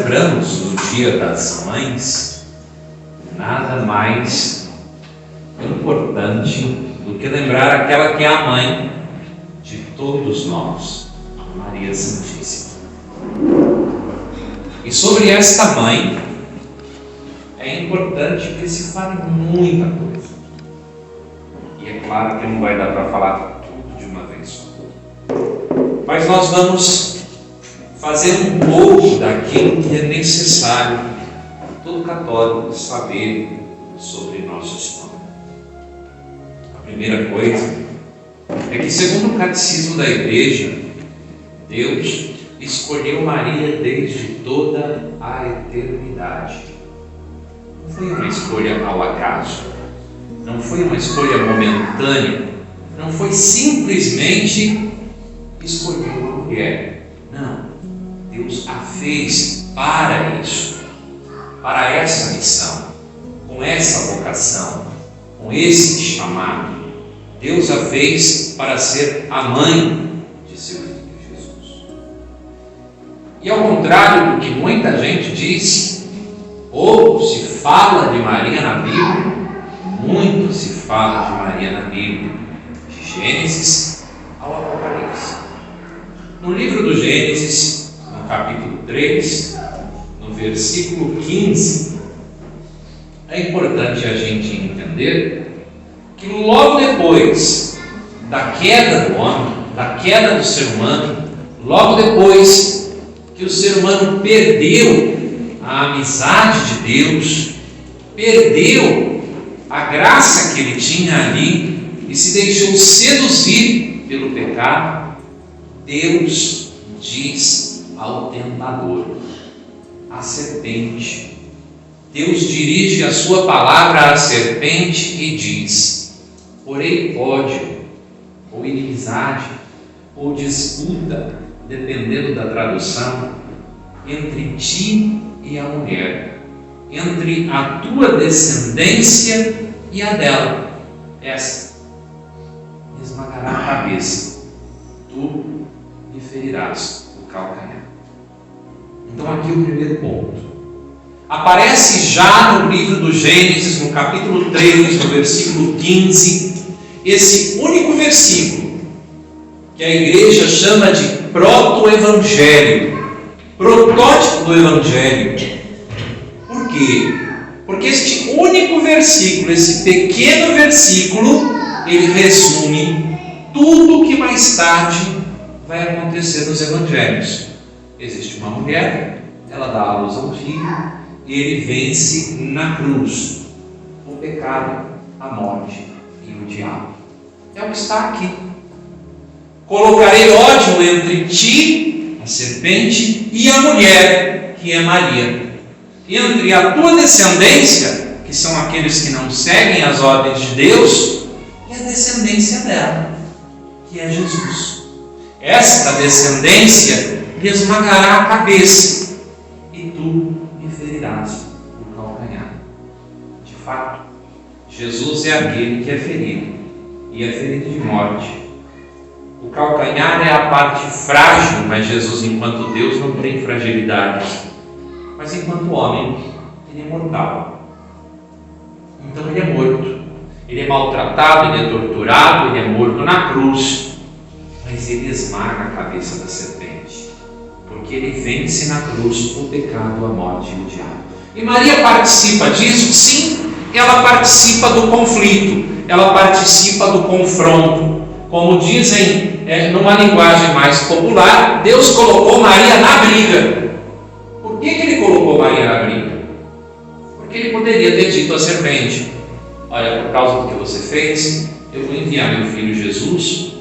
celebramos o Dia das Mães, nada mais importante do que lembrar aquela que é a mãe de todos nós, Maria Santíssima. E sobre esta mãe é importante que se fale muita coisa. E é claro que não vai dar para falar tudo de uma vez só. Mas nós vamos fazer um pouco daquilo que é necessário todo católico saber sobre nossa história. A primeira coisa é que, segundo o Catecismo da Igreja, Deus escolheu Maria desde toda a eternidade. Não foi uma escolha ao acaso, não foi uma escolha momentânea, não foi simplesmente escolher uma mulher. Não, Deus a fez para isso, para essa missão, com essa vocação, com esse chamado. Deus a fez para ser a mãe de seu filho Jesus. E ao contrário do que muita gente diz, ou se fala de Maria na Bíblia, muito se fala de Maria na Bíblia, de Gênesis ao Apocalipse. No livro do Gênesis, no capítulo 3, no versículo 15, é importante a gente entender que logo depois da queda do homem, da queda do ser humano, logo depois que o ser humano perdeu a amizade de Deus, perdeu a graça que ele tinha ali e se deixou seduzir pelo pecado, Deus diz ao tentador, à serpente. Deus dirige a sua palavra à serpente e diz: porém ódio, ou inimizade, ou disputa, dependendo da tradução, entre ti e a mulher, entre a tua descendência e a dela. Esta esmagará a cabeça, tu lhe ferirás o calcanhar. Então aqui o primeiro ponto. Aparece já no livro do Gênesis, no capítulo 3, no versículo 15, esse único versículo que a igreja chama de proto-evangelho, protótipo do evangelho. Por quê? Porque este único versículo, esse pequeno versículo, ele resume tudo o que mais tarde vai acontecer nos evangelhos. Existe uma mulher, ela dá à luz a um filho, e ele vence na cruz o pecado, a morte e o diabo. É o que está aqui. Colocarei ódio entre ti, a serpente, e a mulher, que é Maria. Entre a tua descendência, que são aqueles que não seguem as ordens de Deus, e a descendência dela, que é Jesus. Esta descendência lhe esmagará a cabeça, e tu lhe ferirás o calcanhar. De fato, Jesus é aquele que é ferido, e é ferido de morte. O calcanhar é a parte frágil, mas Jesus, enquanto Deus, não tem fragilidade. Mas enquanto homem, ele é mortal. Então ele é morto. Ele é maltratado, ele é torturado, ele é morto na cruz. Mas ele esmaga a cabeça da serpente, porque ele vence na cruz o pecado, a morte e o diabo. E Maria participa disso? Sim, ela participa do conflito, ela participa do confronto. Como dizem numa linguagem mais popular, Deus colocou Maria na briga. Por que ele colocou Maria na briga? Porque ele poderia ter dito à serpente: olha, por causa do que você fez, eu vou enviar meu filho Jesus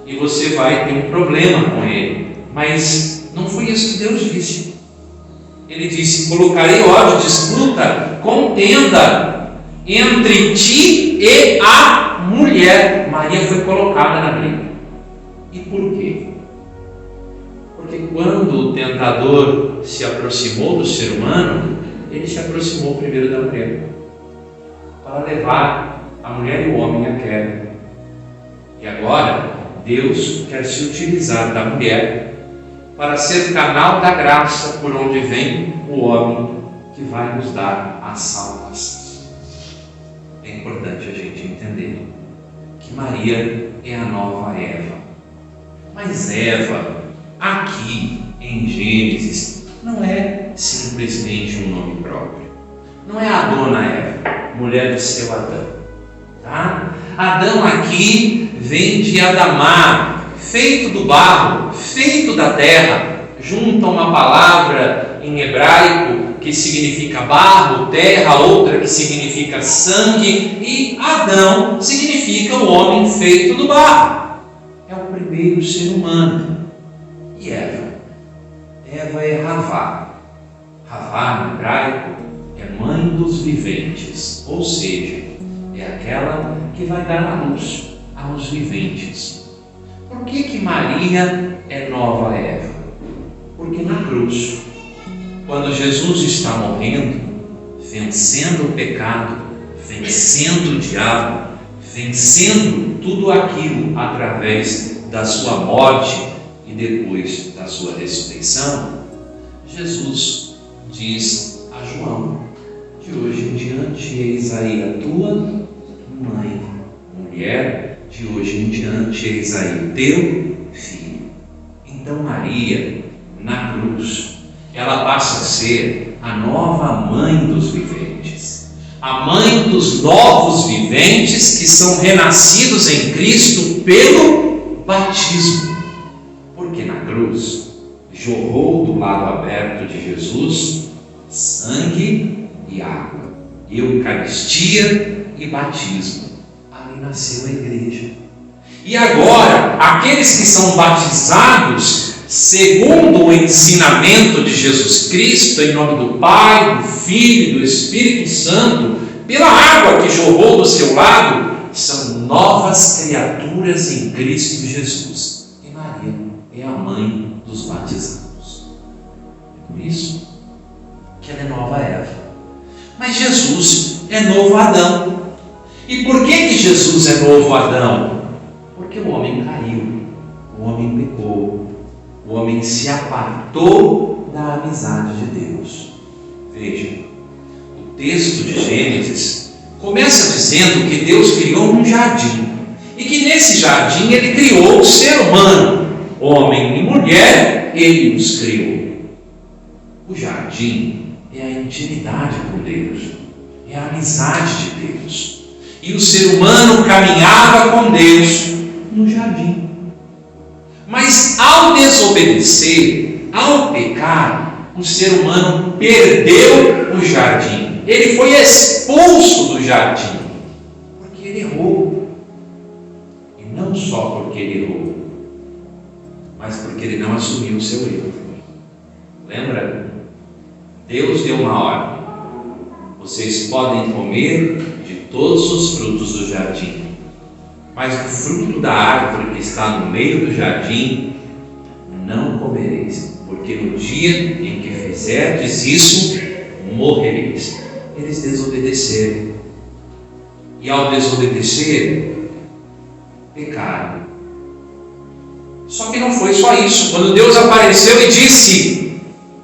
e você vai ter um problema com ele. Mas não foi isso que Deus disse. Ele disse: colocarei ódio, disputa, contenda entre ti e a mulher. Maria foi colocada na briga. E por quê? Porque quando o tentador se aproximou do ser humano, ele se aproximou primeiro da mulher, para levar a mulher e o homem à queda. E agora Deus quer se utilizar da mulher para ser canal da graça por onde vem o homem que vai nos dar a salvação. É importante a gente entender que Maria é a nova Eva. Mas Eva, aqui em Gênesis, não é simplesmente um nome próprio. Não é a dona Eva, mulher do seu Adão. Tá? Adão aqui vem de Adamá, feito do barro, feito da terra. Junta uma palavra em hebraico que significa barro, terra, outra que significa sangue, e Adão significa o homem feito do barro. É o primeiro ser humano. E Eva? Eva é Ravá. Ravá, no hebraico, é mãe dos viventes, ou seja, é aquela que vai dar a luz aos viventes. Por que Maria é nova Eva? Porque na cruz, quando Jesus está morrendo, vencendo o pecado, vencendo o diabo, vencendo tudo aquilo através da sua morte e depois da sua ressurreição, Jesus diz a João: de hoje em diante eis aí a tua mãe, mulher, de hoje em diante eis aí o teu filho. Então Maria, na cruz, ela passa a ser a nova mãe dos viventes, a mãe dos novos viventes que são renascidos em Cristo pelo batismo. Porque na cruz jorrou do lado aberto de Jesus sangue e água, Eucaristia e batismo. Ali nasceu a igreja. E agora, aqueles que são batizados segundo o ensinamento de Jesus Cristo, em nome do Pai, do Filho e do Espírito Santo, pela água que jorrou do seu lado, são novas criaturas em Cristo Jesus. E Maria é a mãe dos batizados. É por isso que ela é nova Eva. Mas Jesus é novo Adão. E por que Jesus é novo Adão? Porque o homem caiu, o homem pecou, o homem se apartou da amizade de Deus. Veja, o texto de Gênesis começa dizendo que Deus criou um jardim, e que nesse jardim Ele criou o ser humano, homem e mulher, Ele os criou. O jardim é a intimidade com Deus, é a amizade de Deus, e o ser humano caminhava com Deus no jardim. Mas ao desobedecer, ao pecar, o ser humano perdeu o jardim. Ele foi expulso do jardim, porque ele errou. E não só porque ele errou, mas porque ele não assumiu o seu erro. Lembra? Deus deu uma ordem: vocês podem comer de todos os frutos do jardim, mas do fruto da árvore que está no meio do jardim não comereis, porque no dia em que fizerdes isso, morrereis. Eles desobedeceram, e ao desobedecer, pecaram. Só que não foi só isso. Quando Deus apareceu e disse: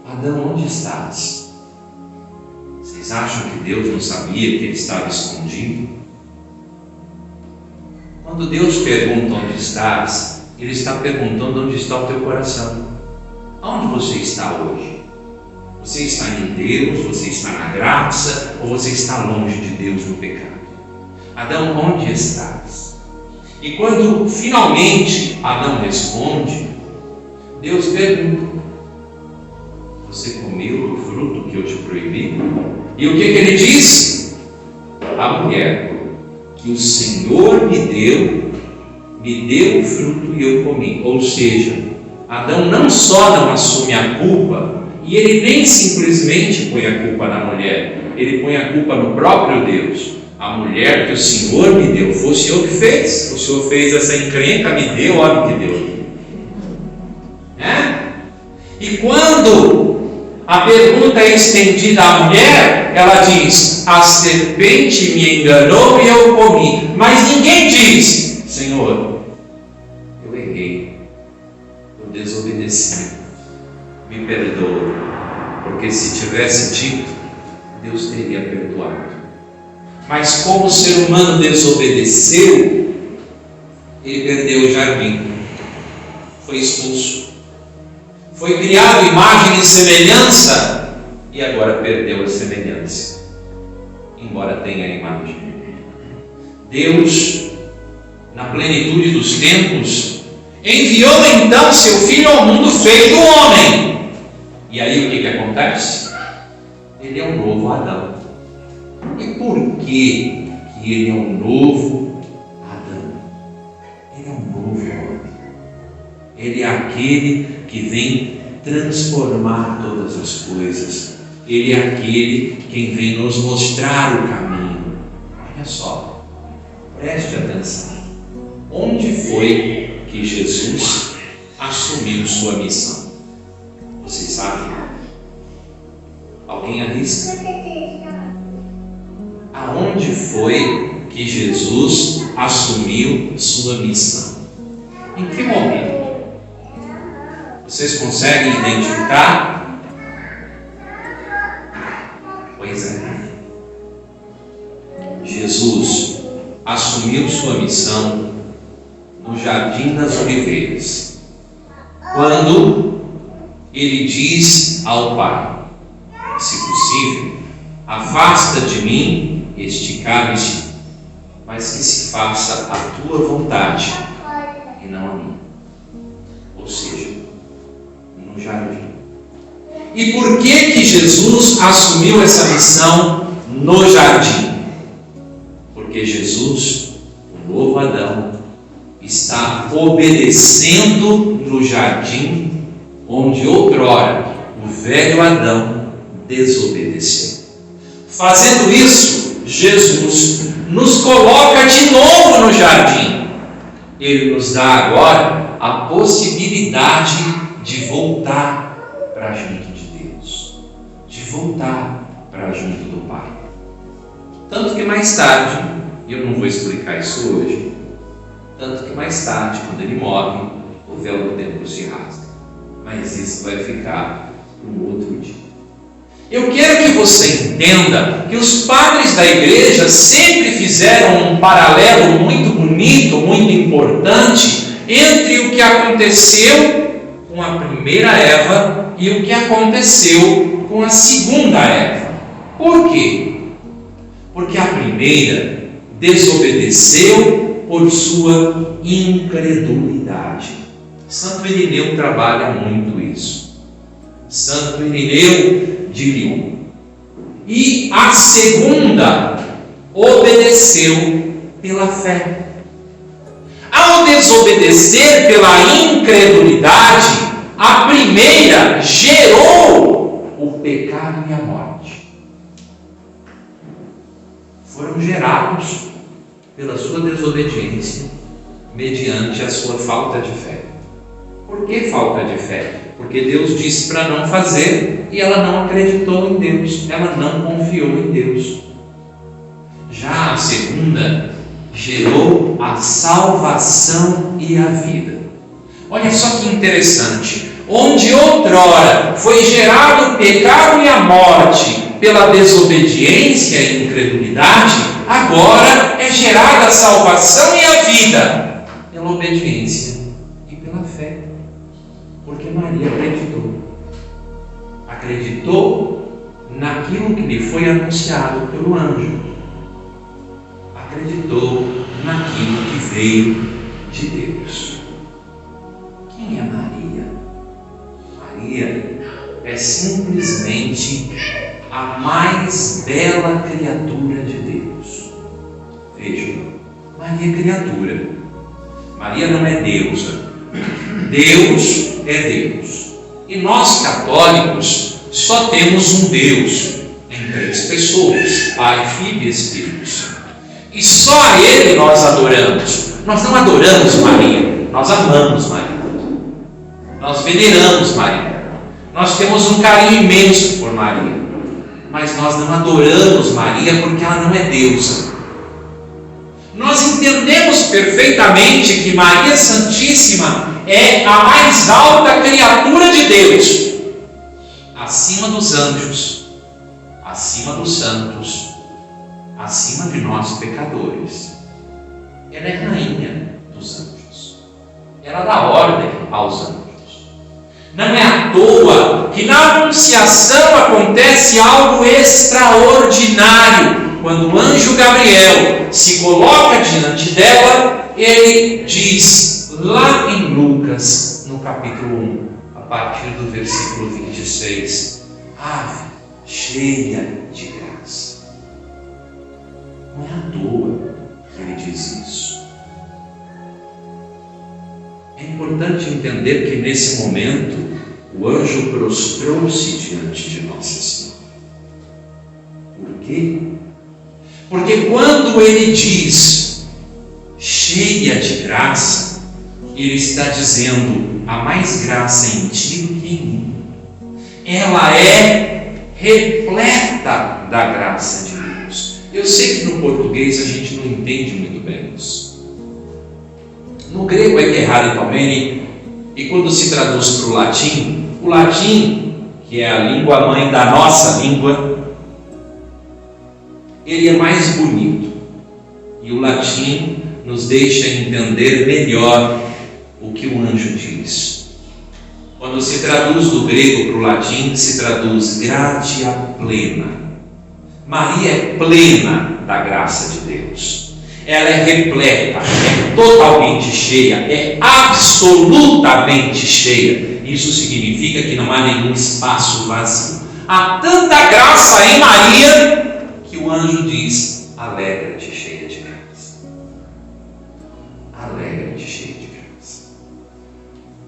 Adão, onde estás? Vocês acham que Deus não sabia que ele estava escondido? Quando Deus pergunta onde estás, Ele está perguntando onde está o teu coração. Aonde você está hoje? Você está em Deus? Você está na graça? Ou você está longe de Deus no pecado? Adão, onde estás? E quando finalmente Adão responde, Deus pergunta: você comeu do fruto que eu te proibi? E o que ele diz? A mulher que o Senhor me deu o fruto e eu comi. Ou seja, Adão não só não assume a culpa, e ele nem simplesmente põe a culpa na mulher, ele põe a culpa no próprio Deus. A mulher que o Senhor me deu, foi o Senhor que fez. O Senhor fez essa encrenca, me deu, olha o que deu. E quando a pergunta é estendida à mulher, ela diz: a serpente me enganou e eu comi. Mas ninguém diz: Senhor, eu errei, eu desobedeci, tivesse dito, Deus teria perdoado. Mas como o ser humano desobedeceu, ele perdeu o jardim, foi expulso, foi criado imagem e semelhança e agora perdeu a semelhança, embora tenha a imagem. Deus, na plenitude dos tempos, enviou então seu Filho ao mundo feito homem. E aí o que acontece? Ele é um novo Adão. E por que ele é um novo Adão? Ele é um novo homem. Ele é aquele que vem transformar todas as coisas. Ele é aquele quem vem nos mostrar o caminho. Olha só, preste atenção. Onde foi que Jesus assumiu sua missão? Vocês sabem? Alguém arrisca? Aonde foi que Jesus assumiu sua missão? Em que momento? Vocês conseguem identificar? Pois é. Jesus assumiu sua missão no Jardim das Oliveiras, quando ele diz ao Pai: se possível, afasta de mim este cálice, mas que se faça a tua vontade e não a minha. Ou seja, no jardim. E por que Jesus assumiu essa missão no jardim? Porque Jesus, o novo Adão, está obedecendo no jardim onde outrora o velho Adão desobedeceu. Fazendo isso, Jesus nos coloca de novo no jardim. Ele nos dá agora a possibilidade de voltar para junto de Deus, de voltar para junto do Pai. Tanto que mais tarde, eu não vou explicar isso hoje, tanto que mais tarde, quando ele morre, o véu do templo se rasga. Mas isso vai ficar para um outro dia. Eu quero que você entenda que os padres da igreja sempre fizeram um paralelo muito bonito, muito importante entre o que aconteceu com a primeira Eva e o que aconteceu com a segunda Eva. Por quê? Porque a primeira desobedeceu por sua incredulidade. Santo Irineu trabalha muito isso. Santo Irineu de Lyon. E a segunda obedeceu pela fé. Ao desobedecer pela incredulidade, a primeira gerou o pecado e a morte. Foram gerados pela sua desobediência, mediante a sua falta de fé. Por que falta de fé? Porque Deus disse para não fazer e ela não acreditou em Deus, ela não confiou em Deus. Já a segunda gerou a salvação e a vida. Olha só que interessante. Onde outrora foi gerado o pecado e a morte pela desobediência e incredulidade, agora é gerada a salvação e a vida pela obediência e pela fé. Porque Maria acreditou naquilo que lhe foi anunciado pelo anjo, acreditou naquilo que veio de Deus. Quem é Maria? Maria é simplesmente a mais bela criatura de Deus. Vejam, Maria é criatura. Maria não é deusa. Deus é Deus. E nós católicos só temos um Deus em 3 pessoas, Pai, Filho e Espírito Santo. E só a Ele nós adoramos. Nós não adoramos Maria, nós amamos Maria. Nós veneramos Maria. Nós temos um carinho imenso por Maria. Mas nós não adoramos Maria porque ela não é deusa. Nós entendemos perfeitamente que Maria Santíssima é a mais alta criatura de Deus, acima dos anjos, acima dos santos, acima de nós pecadores. Ela é rainha dos anjos. Ela dá ordem aos anjos. Não é à toa que na Anunciação acontece algo extraordinário. Quando o anjo Gabriel se coloca diante dela, ele diz lá em Lucas, no capítulo 1, a partir do versículo 26, Ave, cheia de graça. Não é à toa que ele diz isso. É importante entender que nesse momento o anjo prostrou-se diante de Nossa Senhora. Por quê? Porque quando ele diz cheia de graça, ele está dizendo há mais graça em ti do que em mim. Ela é repleta da graça de Deus. Eu sei que no português a gente não entende muito bem isso. No grego é Gerhard Tomeni, e quando se traduz para o latim, que é a língua mãe da nossa língua, ele é mais bonito. E o latim nos deixa entender melhor o que o anjo diz. Quando se traduz do grego para o latim, se traduz gratia plena. Maria é plena da graça de Deus. Ela é repleta, é totalmente cheia, é absolutamente cheia. Isso significa que não há nenhum espaço vazio. Há tanta graça em Maria que o anjo diz: alegra-te, cheia de graça. Alegra-te, cheia de graça.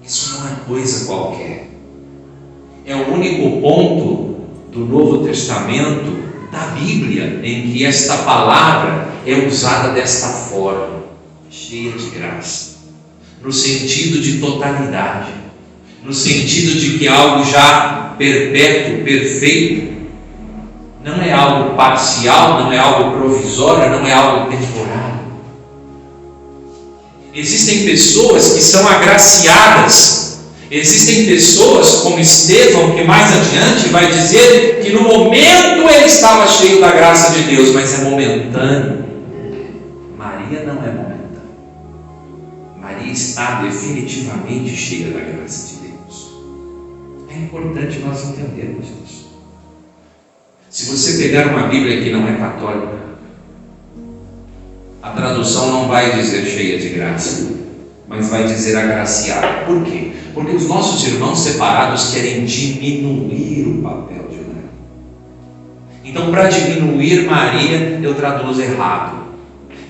Isso não é coisa qualquer. É o único ponto do Novo Testamento, da Bíblia, em que esta palavra é usada desta forma, cheia de graça, no sentido de totalidade, no sentido de que é algo já perpétuo, perfeito, não é algo parcial, não é algo provisório, não é algo temporário. Existem pessoas que são agraciadas. Existem pessoas como Estevão, que mais adiante vai dizer que no momento ele estava cheio da graça de Deus, mas é momentâneo. Maria não é momentânea. Maria está definitivamente cheia da graça de Deus. É importante nós entendermos isso. Se você pegar uma Bíblia que não é católica, a tradução não vai dizer cheia de graça, mas vai dizer agraciada. Por quê? Porque os nossos irmãos separados querem diminuir o papel de Maria. Então, para diminuir Maria, eu traduzo errado.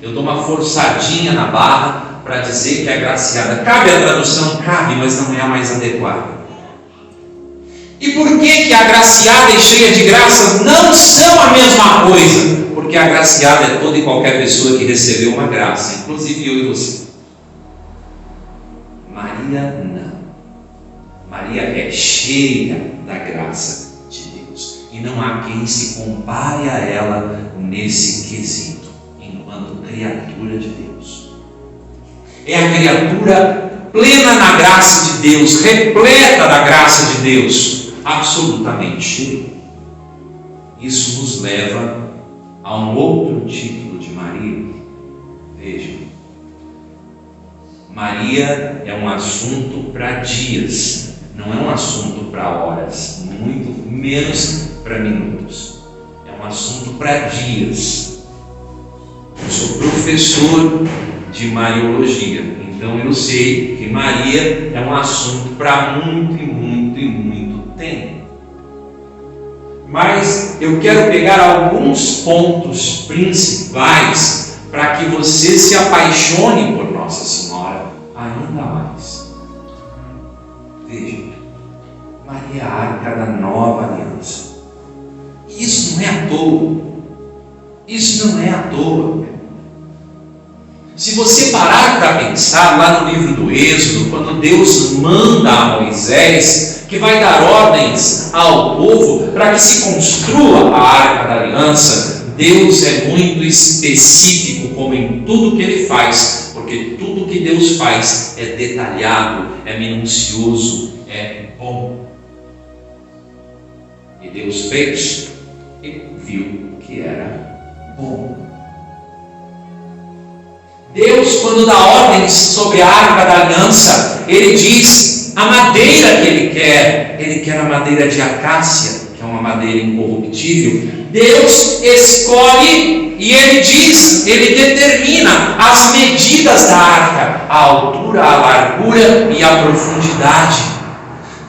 Eu dou uma forçadinha na barra para dizer que é agraciada. Cabe a tradução? Cabe, mas não é a mais adequada. E por que a agraciada e cheia de graça não são a mesma coisa? Porque a agraciada é toda e qualquer pessoa que recebeu uma graça, inclusive eu e você. Maria não. Maria é cheia da graça de Deus. E não há quem se compare a ela nesse quesito, enquanto criatura de Deus. É a criatura plena na graça de Deus, repleta da graça de Deus, absolutamente cheia. Isso nos leva a um outro título de Maria. Veja, Maria é um assunto para dias, não é um assunto para horas, muito menos para minutos. É um assunto para dias. Eu sou professor de Mariologia, então eu sei que Maria é um assunto para muito e muito e muito tempo. Mas eu quero pegar alguns pontos principais para que você se apaixone por Nossa Senhora ainda mais. Veja, Maria é a arca da nova aliança. E isso não é à toa. Isso não é à toa. Se você parar para pensar lá no livro do Êxodo, quando Deus manda a Moisés, que vai dar ordens ao povo para que se construa a arca da aliança, Deus é muito específico como em tudo que Ele faz, porque tudo que Deus faz é detalhado, é minucioso, é bom. E Deus fez e viu que era bom. Deus, quando dá ordens sobre a arca da aliança, Ele diz a madeira que Ele quer a madeira de acácia, que é uma madeira incorruptível. Deus escolhe e Ele diz, Ele determina as medidas da arca, a altura, a largura e a profundidade.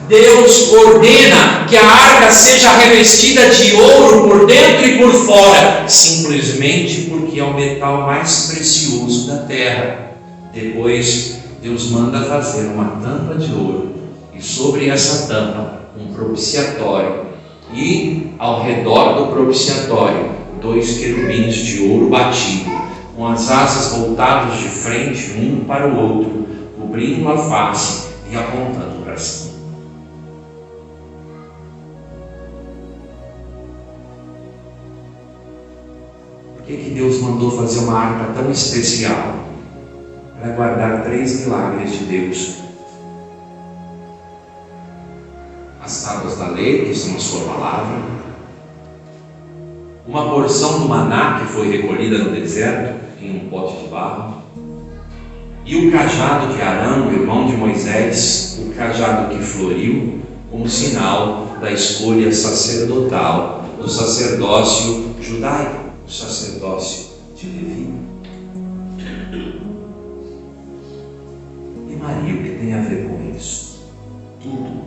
Deus ordena que a arca seja revestida de ouro por dentro e por fora, simplesmente porque é o metal mais precioso da terra. Depois, Deus manda fazer uma tampa de ouro, e sobre essa tampa, um propiciatório, e ao redor do propiciatório, 2 querubins de ouro batido, com as asas voltadas de frente um para o outro, cobrindo a face e apontando para cima. Por que Deus mandou fazer uma arca tão especial? Para guardar 3 milagres de Deus. As tábuas da lei, que são a sua palavra, uma porção do maná que foi recolhida no deserto, em um pote de barro, e o cajado de Arão, irmão de Moisés, o cajado que floriu, como sinal da escolha sacerdotal do sacerdócio judaico, o sacerdócio de Levi. E Maria, o que tem a ver com isso? Tudo.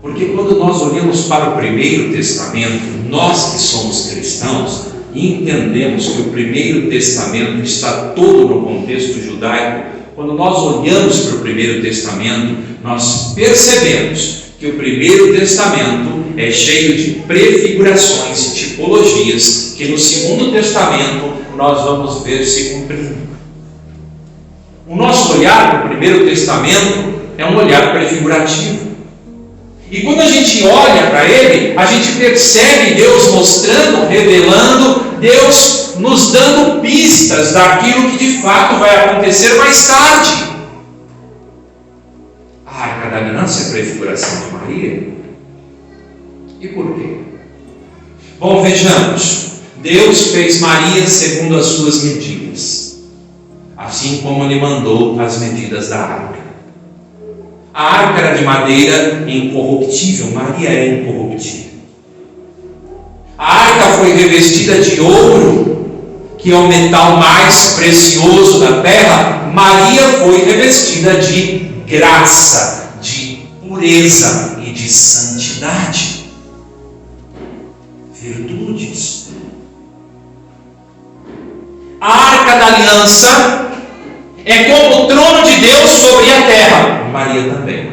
Porque quando nós olhamos para o Primeiro Testamento, nós que somos cristãos, entendemos que o Primeiro Testamento está todo no contexto judaico. Quando nós olhamos para o Primeiro Testamento, nós percebemos que o Primeiro Testamento é cheio de prefigurações e tipologias que no Segundo Testamento nós vamos ver se cumprindo. O nosso olhar para o Primeiro Testamento é um olhar prefigurativo. E quando a gente olha para ele, a gente percebe Deus mostrando, revelando, Deus nos dando pistas daquilo que de fato vai acontecer mais tarde. A arca da aliança é prefiguração de Maria. E por quê? Bom, vejamos. Deus fez Maria segundo as suas medidas, assim como Ele mandou as medidas da arca. A arca era de madeira incorruptível, Maria é incorruptível. A arca foi revestida de ouro, que é o metal mais precioso da terra. Maria foi revestida de graça, de pureza e de santidade. Virtudes. A arca da aliança é como o trono de Deus sobre a terra. Maria também.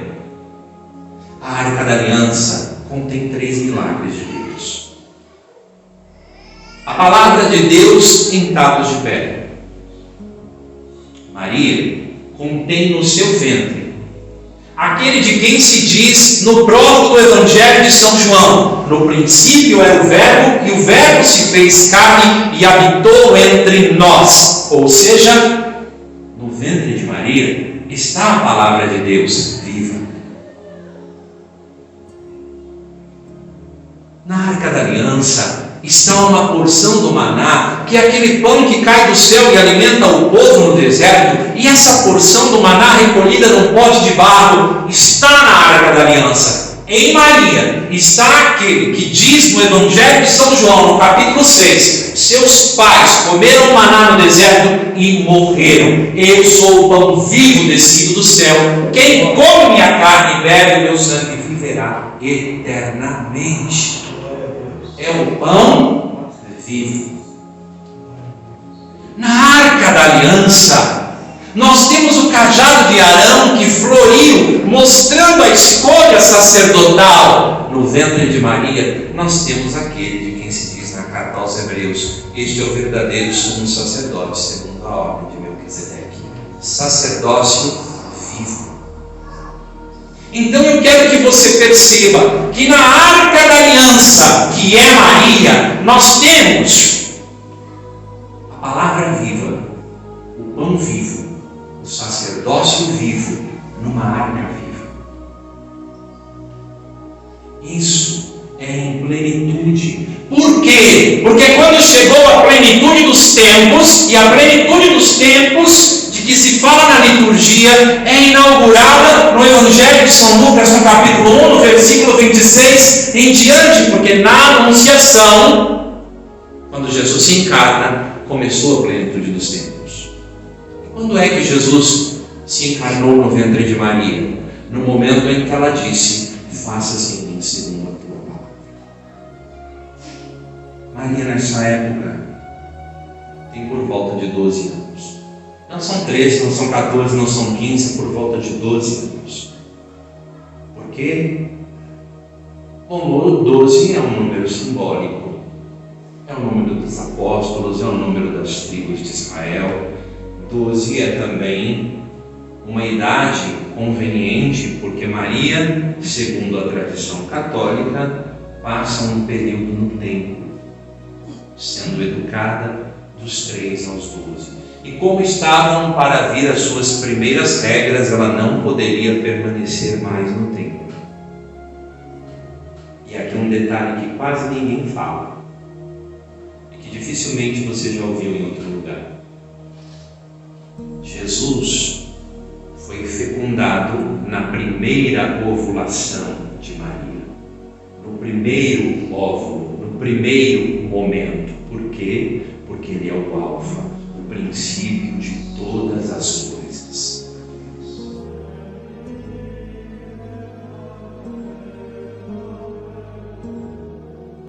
A arca da aliança contém 3 milagres de Deus. A palavra de Deus em tábuas de pedra. Maria contém no seu ventre aquele de quem se diz no prólogo do Evangelho de São João: no princípio era o Verbo, e o Verbo se fez carne e habitou entre nós. Ou seja, no ventre de Maria está a palavra de Deus viva. Na arca da aliança está uma porção do maná, que é aquele pão que cai do céu e alimenta o povo no deserto, e essa porção do maná recolhida num pote de barro está na arca da aliança. Em Maria está aquele que diz no Evangelho de São João, no capítulo 6, seus pais comeram maná no deserto e morreram. Eu sou o pão vivo descido do céu. Quem come minha carne e bebe o meu sangue viverá eternamente. É o pão vivo. Na arca da aliança, nós temos o cajado de Arão que floriu, mostrando a escolha sacerdotal. No ventre de Maria, nós temos aquele de quem se diz na carta aos Hebreus: este é o verdadeiro sumo sacerdote, segundo a ordem de Melquisedeque. Sacerdócio vivo. Então eu quero que você perceba que na arca da aliança, que é Maria, nós temos a palavra viva, o pão vivo, o sacerdócio vivo numa arca viva. Isso é em plenitude chegou à plenitude dos tempos, e a plenitude dos tempos de que se fala na liturgia é inaugurada no Evangelho de São Lucas, no capítulo 1, no versículo 26 em diante, porque na Anunciação, quando Jesus se encarna, começou a plenitude dos tempos. Quando é que Jesus se encarnou no ventre de Maria? No momento em que ela disse: faça-se em mim segundo a tua palavra. Maria, nessa época, tem por volta de 12 anos. Não são 13, não são 14, não são 15, por volta de 12 anos. Por quê? Como 12 é um número simbólico, é o número dos apóstolos, é o número das tribos de Israel. 12 é também uma idade conveniente, porque Maria, segundo a tradição católica, passa um período no templo, sendo educada dos 3 aos 12. E como estavam para vir as suas primeiras regras, ela não poderia permanecer mais no templo. E aqui um detalhe que quase ninguém fala, e que dificilmente você já ouviu em outro lugar. Jesus foi fecundado na primeira ovulação de Maria, no primeiro óvulo, no primeiro momento. Por quê? Porque ele é o alfa, o princípio de todas as coisas.